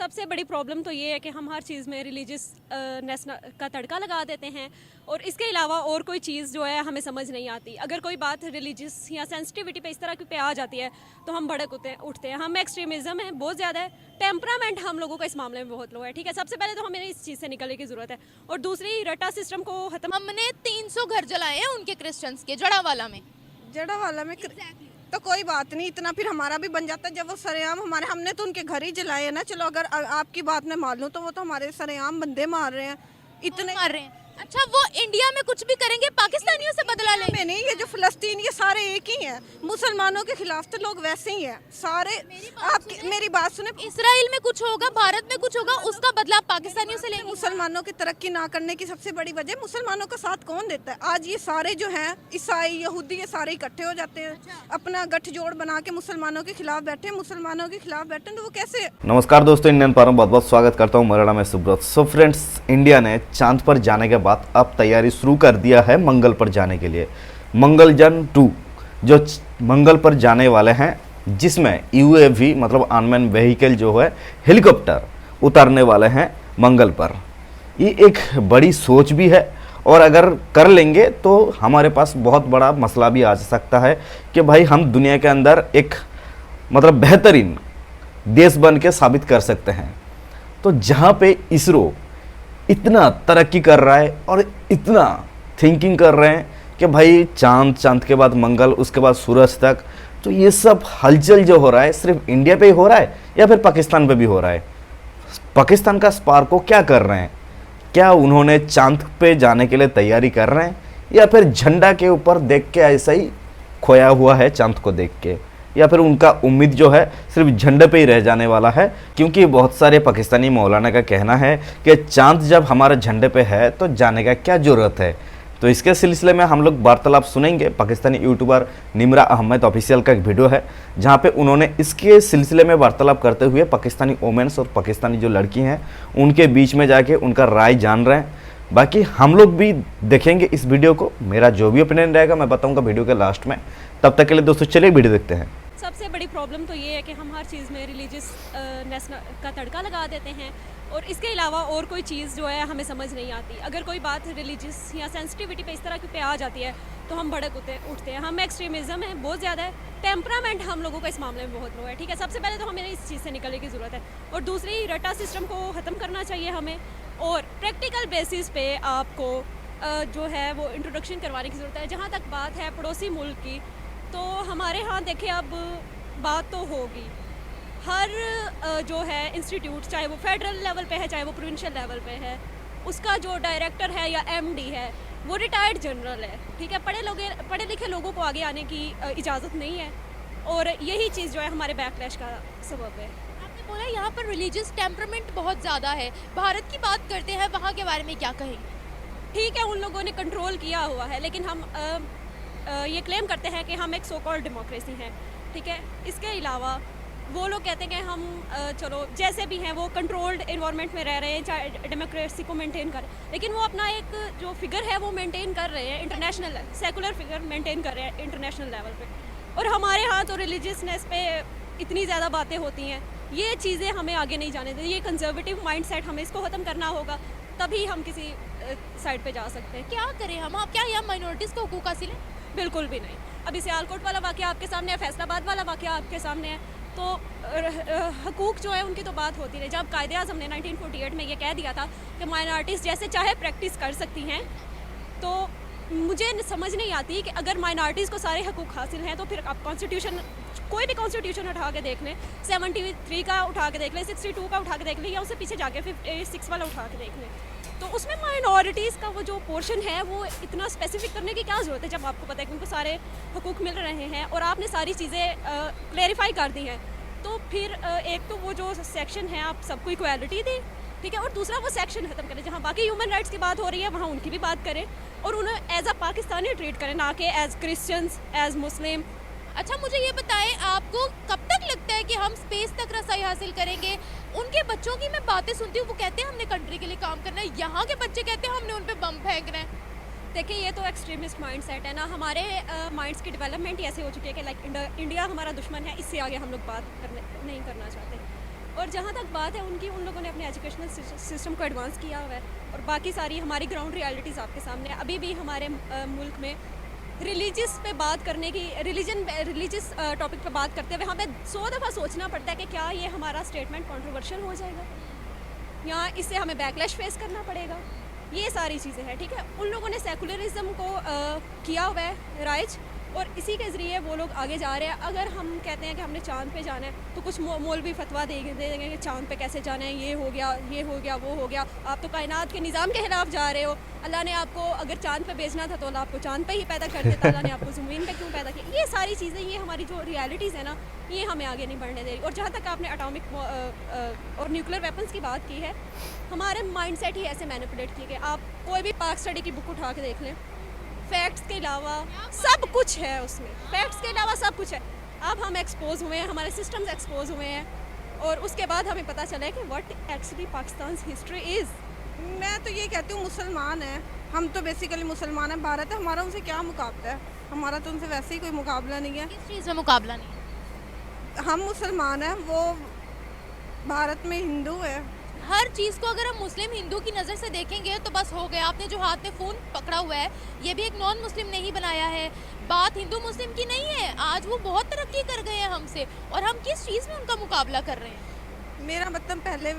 सबसे बड़ी प्रॉब्लम तो ये है कि हम हर चीज़ में रिलीजियसनेस का तड़का लगा देते हैं और इसके अलावा और कोई चीज़ जो है हमें समझ नहीं आती। अगर कोई बात रिलीजियस या सेंसिटिविटी पे इस तरह की पे आ जाती है तो हम भड़क उठते हैं। हम एक्सट्रीमिज़म है बहुत ज़्यादा है, टेम्परामेंट हम लोगों का इस मामले में बहुत लो है। ठीक है, सबसे पहले तो हमें इस चीज़ से निकलने की ज़रूरत है और दूसरी रटा सिस्टम को ख़त्म। हमने 300 घर जलाए हैं उनके क्रिश्चियंस के जड़ावाला में। तो कोई बात नहीं, इतना फिर हमारा भी बन जाता है जब वो सरेआम हमने तो उनके घर ही जलाए हैं ना। चलो अगर आपकी बात में मान लूँ तो वो तो हमारे सरेआम बंदे मार रहे हैं, इतने मार रहे हैं। अच्छा, वो इंडिया में कुछ भी करेंगे पाकिस्तानियों से बदला लेंगे? नहीं, ये जो फिलिस्तीन ये सारे एक ही हैं। मुसलमानों के खिलाफ तो लोग वैसे ही हैं सारे। मेरी बात सुने, इसराइल में कुछ होगा, भारत में कुछ होगा, उसका बदला पाकिस्तानियों से लेंगे। मुसलमानों की तरक्की ना करने की सबसे बड़ी वजह मुसलमानों का साथ कौन देता है? आज ये सारे जो हैं ईसाई यहूदी ये सारे इकट्ठे हो जाते हैं, अपना गठजोड़ बना के मुसलमानों के खिलाफ बैठे, मुसलमानों के खिलाफ बैठे तो वो कैसे? नमस्कार दोस्तों, इंडियन पर बहुत बहुत स्वागत करता हूँ। मेरा नाम है सुब्रत। सो फ्रेंड्स, इंडिया ने चांद पर जाने के बाद अब तैयारी शुरू कर दिया है मंगल पर जाने के लिए। मंगलयान 2 जो मंगल पर जाने वाले हैं, जिसमें यूएवी मतलब अनमैन व्हीकल जो है हेलीकॉप्टर उतारने वाले हैं मंगल पर। ये एक बड़ी सोच भी है और अगर कर लेंगे तो हमारे पास बहुत बड़ा मसला भी आ सकता है कि भाई हम दुनिया के अंदर एक मतलब बेहतरीन देश बन के साबित कर सकते हैं। तो जहाँ पे इसरो इतना तरक्की कर रहा है और इतना थिंकिंग कर रहे हैं कि भाई चांद के बाद मंगल, उसके बाद सूरज तक, तो ये सब हलचल जो हो रहा है सिर्फ इंडिया पे ही हो रहा है या फिर पाकिस्तान पे भी हो रहा है? पाकिस्तान का स्पार्को क्या कर रहे हैं? क्या उन्होंने चांद पे जाने के लिए तैयारी कर रहे हैं या फिर झंडा के ऊपर देख के ऐसा ही खोया हुआ है चांद को देख के, या फिर उनका उम्मीद जो है सिर्फ झंडे पे ही रह जाने वाला है? क्योंकि बहुत सारे पाकिस्तानी मौलाना का कहना है कि चांद जब हमारे झंडे पे है तो जाने का क्या ज़रूरत है। तो इसके सिलसिले में हम लोग वार्तालाप सुनेंगे। पाकिस्तानी यूट्यूबर निमरा अहमद ऑफिशियल का एक वीडियो है जहाँ पे उन्होंने इसके सिलसिले में वार्तालाप करते हुए पाकिस्तानी वोमेन्स और पाकिस्तानी जो लड़की हैं उनके बीच में जाके उनका राय जान रहे हैं। बाकी हम लोग भी देखेंगे इस वीडियो को। मेरा जो भी ओपिनियन रहेगा मैं बताऊँगा वीडियो के लास्ट में। तब तक के लिए दोस्तों चलिए वीडियो देखते हैं। सबसे बड़ी प्रॉब्लम तो ये है कि हम हर चीज़ में रिलीजियसनेस का तड़का लगा देते हैं और इसके अलावा और कोई चीज़ जो है हमें समझ नहीं आती। अगर कोई बात रिलीजियस या सेंसिटिविटी पे इस तरह की पे आ जाती है तो हम भड़क उठते हैं। हम एक्सट्रीमिज़म है बहुत ज़्यादा है, टेम्परामेंट हम लोगों का इस मामले में बहुत लो है। ठीक है, सबसे पहले तो हमें इस चीज़ से निकलने की ज़रूरत है और दूसरी रटा सिस्टम को ख़त्म करना चाहिए हमें और प्रैक्टिकल बेसिस पे आपको जो है वो इंट्रोडक्शन करवाने की ज़रूरत है। जहाँ तक बात है पड़ोसी मुल्क की, तो हमारे यहाँ देखिए अब बात तो होगी। हर जो है इंस्टीट्यूट, चाहे वो फेडरल लेवल पे है चाहे वो प्रोविंशियल लेवल पे है, उसका जो डायरेक्टर है या एमडी है वो रिटायर्ड जनरल है। ठीक है, पढ़े लिखे लोगों को आगे आने की इजाज़त नहीं है और यही चीज़ जो है हमारे बैकलैश का सबब है। आपने बोला यहाँ पर रिलीजियस टेम्परामेंट बहुत ज़्यादा है। भारत की बात करते हैं, वहाँ के बारे में क्या कहेंगे? ठीक है, उन लोगों ने कंट्रोल किया हुआ है, लेकिन हम ये क्लेम करते हैं कि हम एक सो कॉल्ड डेमोक्रेसी हैं। ठीक है, इसके अलावा वो लोग कहते हैं कि हम चलो जैसे भी हैं वो कंट्रोल्ड इन्वायरमेंट में रह रहे हैं, चाहे डेमोक्रेसी को मेंटेन कर, लेकिन वो अपना एक जो फिगर है वो मेंटेन कर रहे हैं, इंटरनेशनल सेकुलर फिगर मेंटेन कर रहे हैं इंटरनेशनल लेवल पे। और हमारे यहाँ तो रिलीजियसनेस पे इतनी ज़्यादा बातें होती हैं, ये चीज़ें हमें आगे नहीं जाने देती। ये कंजर्वेटिव माइंड सेट हमें इसको ख़त्म करना होगा, तभी हम किसी साइड पे जा सकते हैं। क्या करें हम? आप क्या यहाँ माइनॉरिटीज़ को हुकूक हासिल है? बिल्कुल भी नहीं। अभी सियालकोट वाला वाक़या आपके सामने है, फैसलाबाद वाला वाक़या आपके सामने है, तो हकूक़ जो है उनकी तो बात होती रही। जब कायदे आज़म ने 1948 में ये कह दिया था कि माइनॉरिटीज़ जैसे चाहे प्रैक्टिस कर सकती हैं, तो मुझे समझ नहीं आती कि अगर माइनॉरिटीज़ को सारे हकूक़ हासिल हैं तो फिर आप कॉन्स्टिट्यूशन, कोई भी कॉन्स्टिट्यूशन उठा के देख लें, 73 का उठा के देख लें, 62 का उठा के देख लें, या उससे पीछे जाके 56 वाला उठा के देख लें, तो उसमें माइनॉरिटीज़ का वो जो पोर्शन है वो इतना स्पेसिफिक करने की क्या ज़रूरत है जब आपको पता है कि उनको सारे हकूक़ मिल रहे हैं और आपने सारी चीज़ें क्लेरिफाई कर दी हैं। तो फिर एक तो वो जो सेक्शन है आप सबको इक्वालिटी दें, ठीक है, और दूसरा वो सेक्शन ख़त्म करें जहाँ बाकी ह्यूमन राइट्स की बात हो रही है वहाँ उनकी भी बात करें और उन्हें एज अ पाकिस्तानी ट्रीट करें, ना कि एज क्रिश्चियंस, एज मुस्लिम। अच्छा, मुझे ये बताएं, आपको कब तक लगता है कि हम स्पेस तक रसाई हासिल करेंगे? उनके बच्चों की मैं बातें सुनती हूँ, वो कहते हैं हमने कंट्री के लिए काम करना है। यहाँ के बच्चे कहते हैं हमने उन पे बम फेंकना है। देखिए, ये तो एक्सट्रीमिस्ट माइंड सेट है ना। हमारे माइंड्स की डेवलपमेंट ऐसे हो चुकी है कि लाइक इंडिया हमारा दुश्मन है, इससे आगे हम लोग बात नहीं करना चाहते। और जहाँ तक बात है उनकी, उन लोगों ने अपने एजुकेशनल सिस्टम को एडवांस किया हुआ है और बाकी सारी हमारी ग्राउंड रियलिटीज़ आपके सामने है। अभी भी हमारे मुल्क में रिलीजियस पे बात करने की, रिलीजियस टॉपिक पे बात करते हुए हमें 100 दफ़ा सोचना पड़ता है कि क्या ये हमारा स्टेटमेंट कंट्रोवर्शियल हो जाएगा या इससे हमें बैकलैश फेस करना पड़ेगा। ये सारी चीज़ें हैं, ठीक है। उन लोगों ने सेकुलरिज्म को किया हुआ है राइज, और इसी के ज़रिए वो लोग आगे जा रहे हैं। अगर हम कहते हैं कि हमने चांद पे जाना है तो कुछ मौलवी फतवा दे देंगे कि चांद पे कैसे जाना है, ये हो गया वो हो गया, आप तो कायनात के निज़ाम के खिलाफ जा रहे हो। अल्लाह ने आपको अगर चांद पे भेजना था तो अल्लाह आपको चांद पे ही पैदा कर देता, अल्लाह ने आपको ज़मीन पे क्यों पैदा किया। ये सारी चीज़ें, ये हमारी जो रियलिटीज़ है ना, ये हमें आगे नहीं बढ़ने दे रही। और जहाँ तक आपने एटॉमिक और न्यूक्लियर वेपन्स की बात की है, हमारे माइंडसेट ही ऐसे मैनिपुलेट किए गए। आप कोई भी पाक स्टडी की बुक उठा के देख लें, फैक्ट्स के अलावा सब कुछ है उसमें, फैक्ट्स के अलावा सब कुछ है। अब हम एक्सपोज हुए हैं, हमारे सिस्टम्स एक्सपोज हुए हैं और उसके बाद हमें पता चला है कि what actually Pakistan history is. मैं तो ये कहती हूँ मुसलमान हैं हम, तो बेसिकली मुसलमान हैं। भारत है हमारा, उनसे क्या मुकाबला है? हमारा तो उनसे वैसे ही कोई मुकाबला नहीं है। किस चीज़ में मुकाबला नहीं है? हम मुसलमान हैं, वो भारत में हिंदू है। हर चीज़ को अगर हम मुस्लिम हिंदू की नज़र से देखेंगे तो बस हो गया। आपने जो हाथ में फ़ोन पकड़ा हुआ है, ये भी एक नॉन मुस्लिम ने ही बनाया है। बात हिंदू मुस्लिम की नहीं है, आज वो बहुत तरक्की कर गए हैं हमसे, और हम किस चीज़ में उनका मुकाबला कर रहे हैं? मेरा मतलब पहले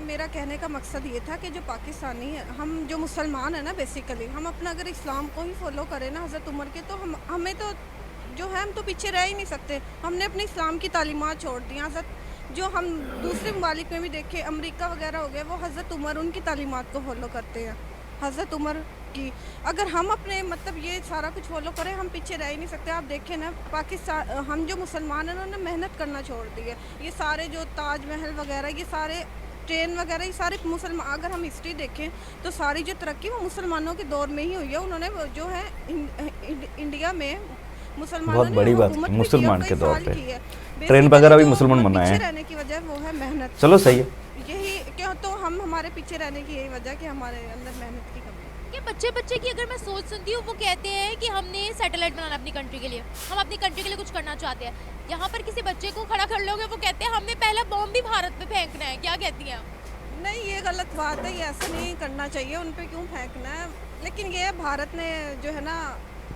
मेरा कहने का मकसद ये था कि जो पाकिस्तानी है, हम जो मुसलमान है ना, बेसिकली हम अपना अगर इस्लाम को ही फॉलो करें ना हज़रत उमर के, तो हमें तो जो है हम तो पीछे रह ही नहीं सकते। हमने अपने इस्लाम की तालीमात छोड़ दी। हज़रत जो हम दूसरे ममालिक में भी देखें, अमेरिका वगैरह हो गए, वो हज़रत उमर उनकी तालीमात को फॉलो करते हैं, हज़रत उमर की। अगर हम अपने मतलब ये सारा कुछ फॉलो करें, हम पीछे रह ही नहीं सकते। आप देखें ना, पाकिस्तान हम जो मुसलमान हैं उन्होंने मेहनत करना छोड़ दी है। ये सारे जो ताजमहल वगैरह, ये सारे ट्रेन वगैरह, ये सारे मुसलमान, अगर हम हिस्ट्री देखें तो सारी जो तरक्की वो मुसलमानों के दौर में ही हुई है। उन्होंने जो है इंडिया में मुसलमानों बहुत बड़ी बात, हुकूमत भी मुसलमान की के और दौर कई पे साल की है। ट्रेन Basically वगैरह भी जो मुसलमान हम बनाए पीछे हैं। रहने की वजह वो है मेहनत। चलो सही है। यही क्यों, तो हम हमारे पीछे रहने की यही वजह कि हमारे अंदर मेहनत की कमी है। कि बच्चे की अगर मैं सोच सुनती हूँ, वो कहते हैं कि हमने सैटेलाइट बनाना अपनी कंट्री के लिए, हम अपनी कंट्री के लिए कुछ करना चाहते हैं। यहाँ पर किसी बच्चे को खड़ा कर लोगे, वो कहते हैं हमने पहला बॉम्ब भी भारत पे फेंकना है। क्या कहती हैं आप? नहीं, ये गलत बात है, ये ऐसा नहीं करना चाहिए। उन पे क्यों फेंकना है? लेकिन ये भारत ने जो है ना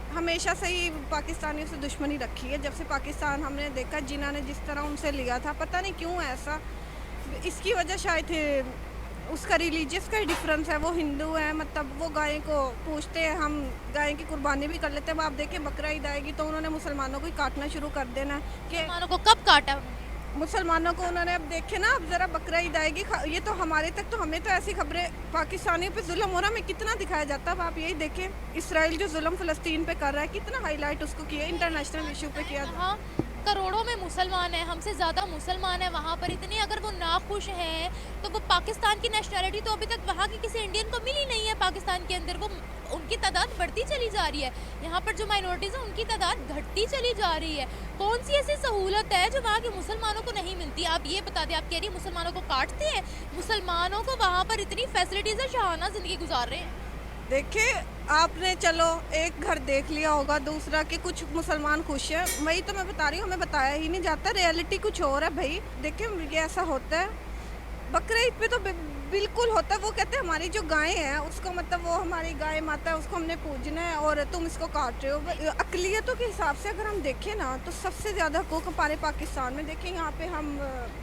हमेशा से ही पाकिस्तानियों से दुश्मनी रखी है। जब से पाकिस्तान हमने देखा, जिन्ना ने जिस तरह उनसे लिया था, पता नहीं क्यों ऐसा। इसकी वजह शायद उसका रिलीजियस का ही डिफरेंस है। वो हिंदू है, मतलब वो गाय को पूछते हैं, हम गाय की कुर्बानी भी कर लेते हैं। अब आप देखें, बकरा ईद आएगी तो उन्होंने मुसलमानों को ही काटना शुरू कर देना कि मुसलमानों को कब काटा उन्होंने? मुसलमानों को उन्होंने, अब देखे ना, अब ज़रा बकरा ईद आएगी, ये तो हमारे तक, तो हमें तो ऐसी खबरें पाकिस्तानियों पे जुल्म हो रहा में कितना दिखाया जाता है। अब आप यही देखें, इसराइल जो जुल्म फ़लस्तीन पे कर रहा है, कितना हाईलाइट उसको किया, इंटरनेशनल इशू पे किया। हाँ, करोड़ों में मुसलमान हैं, हमसे ज़्यादा मुसलमान हैं वहाँ पर। इतने अगर वो नाखुश हैं तो वो पाकिस्तान की नेशनलिटी तो अभी तक वहाँ के किसी इंडियन को मिली नहीं है। पाकिस्तान के अंदर वो उनकी तादाद बढ़ती चली जा रही है, यहाँ पर जो माइनॉरिटीज़ हैं उनकी तादाद घटती चली जा रही है। कौन सी ऐसी सहूलत है जो वहाँ के मुसलमानों को नहीं मिलती? आप ये बता दें, आप कह रही हैं मुसलमानों को काटते हैं, मुसलमानों को वहाँ पर इतनी फैसिलिटीज़ है, शाहाना ज़िंदगी गुजार रहे हैं। देखिए, आपने चलो एक घर देख लिया होगा, दूसरा कि कुछ मुसलमान खुश है, वही तो मैं बता रही हूँ, हमें बताया ही नहीं जाता। रियलिटी कुछ और है भाई। देखिए, ये ऐसा होता है। बकरा ईद पे तो बिल्कुल होता है। वो कहते हैं हमारी जो गाय है उसको, मतलब वो हमारी गाय माता है, उसको हमने पूजना है और तुम इसको काट रहे हो। अकलियतों के हिसाब से अगर हम देखें ना, तो सबसे ज़्यादा हकूक़ हमारे पाकिस्तान में। देखें, यहाँ पे हम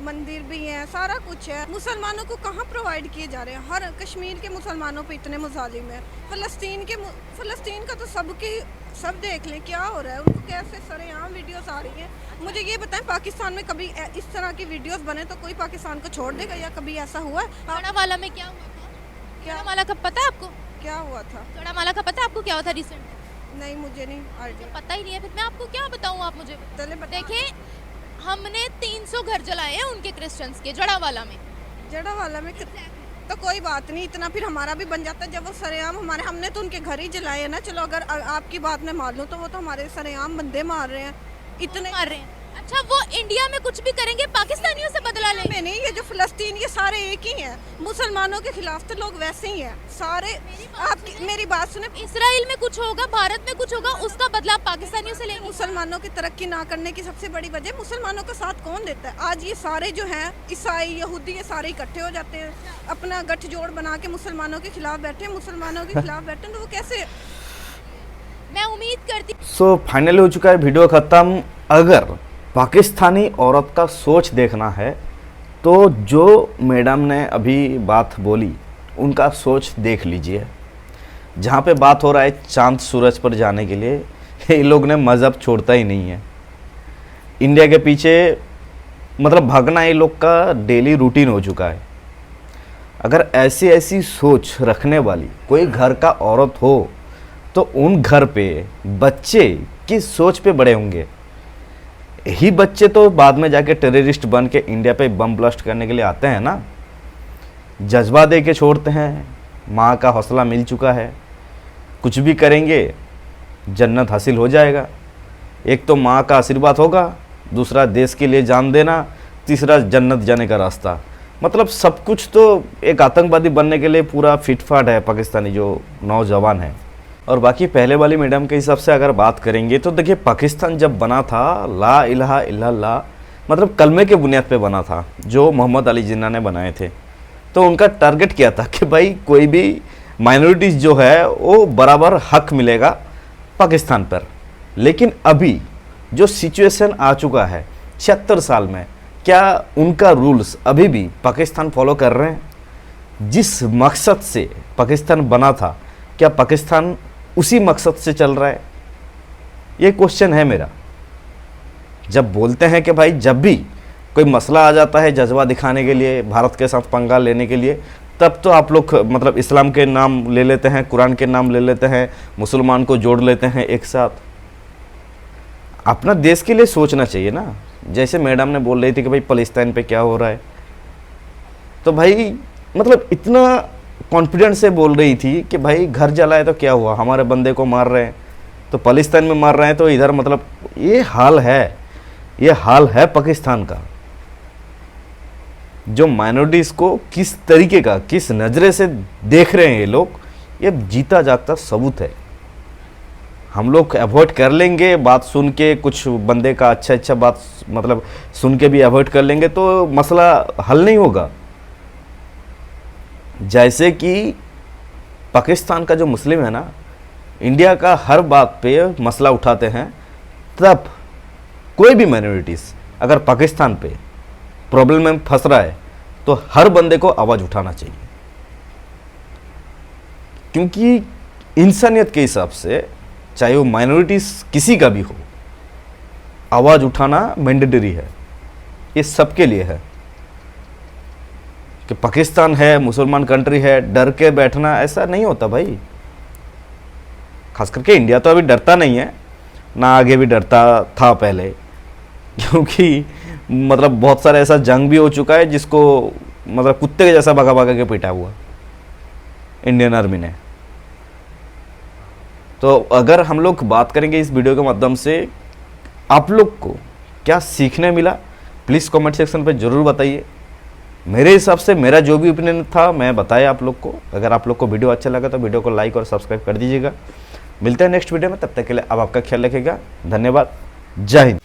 मंदिर भी हैं, सारा कुछ है। मुसलमानों को कहाँ प्रोवाइड किए जा रहे हैं? हर कश्मीर के मुसलमानों पे इतने मुजालिम हैं। फ़लस्तीन का तो सब देख लें क्या हो रहा है, उनको कैसे सरेआम वीडियोस आ रही हैं। मुझे ये बताएं, पाकिस्तान में कभी इस तरह की वीडियोस बने तो कोई पाकिस्तान को छोड़ देगा, या कभी ऐसा हुआ है? गढ़ामाला में क्या हुआ था? गढ़ामाला का पता है आपको? क्या हुआ था? गढ़ामाला का पता है आपको क्या हुआ था रिसेंट? नहीं, मुझे नहीं आइडिया। पता ही नहीं है, फिर मैं आपको क्या बताऊँ? आप मुझे देखिए, हमने 300 घर जलाए हैं उनके क्रिश्चियंस के जड़ावाला में। जड़ावाला में तो कोई बात नहीं, इतना फिर हमारा भी बन जाता है जब वो सरेआम हमने तो उनके घर ही जलाए हैं ना। चलो, अगर आपकी बात मैं मान लूँ तो वो तो हमारे सरेआम बंदे मार रहे हैं, इतने मार रहे हैं। अच्छा, वो इंडिया में कुछ भी करेंगे, पाकिस्तानियों से बदला लेंगे? में नहीं, ये जो फिलिस्तीन ये सारे एक ही हैं। मुसलमानों के खिलाफ तो लोग वैसे ही हैं सारे। आप मेरी बात सुने, इसराइल में कुछ होगा, भारत में कुछ होगा, उसका बदला आप पाकिस्तानियों से लेंगे? मुसलमानों की तरक्की ना करने की सबसे बड़ी वजह मुसलमानों का साथ कौन देता है? आज ये सारे जो हैं ईसाई यहूदी ये सारे इकट्ठे हो जाते हैं, अपना गठजोड़ बना के मुसलमानों के खिलाफ बैठे, मुसलमानों के खिलाफ बैठे, तो वो कैसे? मैं उम्मीद करती सो फाइनली हो चुका है वीडियो ख़त्म। अगर पाकिस्तानी औरत का सोच देखना है तो जो मैडम ने अभी बात बोली उनका सोच देख लीजिए। जहाँ पे बात हो रहा है चांद सूरज पर जाने के लिए, ये लोग ने मज़हब छोड़ता ही नहीं है। इंडिया के पीछे मतलब भागना ये लोग का डेली रूटीन हो चुका है। अगर ऐसी ऐसी सोच रखने वाली कोई घर का औरत हो तो उन घर पे बच्चे किस सोच पे बड़े होंगे। यही बच्चे तो बाद में जाके टेररिस्ट बन के इंडिया पे बम ब्लास्ट करने के लिए आते हैं ना। जज्बा दे के छोड़ते हैं, माँ का हौसला मिल चुका है, कुछ भी करेंगे जन्नत हासिल हो जाएगा। एक तो माँ का आशीर्वाद होगा, दूसरा देश के लिए जान देना, तीसरा जन्नत जाने का रास्ता। मतलब सब कुछ तो एक आतंकवादी बनने के लिए पूरा फिटफाट है पाकिस्तानी जो नौजवान है। और बाकी पहले वाली मैडम के हिसाब से अगर बात करेंगे तो देखिए, पाकिस्तान जब बना था ला इलाहा इल्लल्लाह मतलब कलमे के बुनियाद पे बना था, जो मोहम्मद अली जिन्ना ने बनाए थे। तो उनका टारगेट क्या था कि भाई कोई भी माइनॉरिटीज़ जो है वो बराबर हक मिलेगा पाकिस्तान पर। लेकिन अभी जो सिचुएशन आ चुका है 76 साल में, क्या उनका रूल्स अभी भी पाकिस्तान फॉलो कर रहे हैं? जिस मकसद से पाकिस्तान बना था, क्या पाकिस्तान उसी मकसद से चल रहा है? ये क्वेश्चन है मेरा। जब बोलते हैं कि भाई जब भी कोई मसला आ जाता है जज्बा दिखाने के लिए, भारत के साथ पंगा लेने के लिए, तब तो आप लोग मतलब इस्लाम के नाम ले लेते हैं, कुरान के नाम ले लेते हैं, मुसलमान को जोड़ लेते हैं एक साथ। अपना देश के लिए सोचना चाहिए ना। जैसे मैडम ने बोल रही थी कि भाई फ़लस्तीन पे क्या हो रहा है, तो भाई मतलब इतना कॉन्फिडेंस से बोल रही थी कि भाई घर जलाए तो क्या हुआ, हमारे बंदे को मार रहे हैं, तो फ़लस्तीन में मार रहे हैं तो इधर मतलब ये हाल है पाकिस्तान का। जो माइनॉरिटीज़ को किस तरीके का, किस नज़रे से देख रहे हैं ये लोग, ये जीता जागता सबूत है। हम लोग अवॉइड कर लेंगे बात सुन के, कुछ बंदे का अच्छा बात मतलब सुन के भी अवॉइड कर लेंगे तो मसला हल नहीं होगा। जैसे कि पाकिस्तान का जो मुस्लिम है ना, इंडिया का हर बात पे मसला उठाते हैं, तब कोई भी माइनॉरिटीज़ अगर पाकिस्तान पे प्रॉब्लम में फंस रहा है तो हर बंदे को आवाज़ उठाना चाहिए। क्योंकि इंसानियत के हिसाब से चाहे वो माइनॉरिटीज़ किसी का भी हो, आवाज़ उठाना मैंडेटरी है। ये सबके लिए है कि पाकिस्तान है, मुसलमान कंट्री है, डर के बैठना ऐसा नहीं होता भाई। खास करके इंडिया तो अभी डरता नहीं है ना, आगे भी डरता था पहले, क्योंकि मतलब बहुत सारा ऐसा जंग भी हो चुका है जिसको मतलब कुत्ते के जैसा भगा भगा के पीटा हुआ इंडियन आर्मी ने। तो अगर हम लोग बात करेंगे इस वीडियो के माध्यम से, आप लोग को क्या सीखने मिला, प्लीज़ कमेंट सेक्शन पे ज़रूर बताइए। मेरे हिसाब से मेरा जो भी ओपिनियन था मैं बताया आप लोग को। अगर आप लोग को वीडियो अच्छा लगा तो वीडियो को लाइक और सब्सक्राइब कर दीजिएगा। मिलते हैं नेक्स्ट वीडियो में, तब तक के लिए अब आपका ख्याल रखिएगा। धन्यवाद, जय हिंद।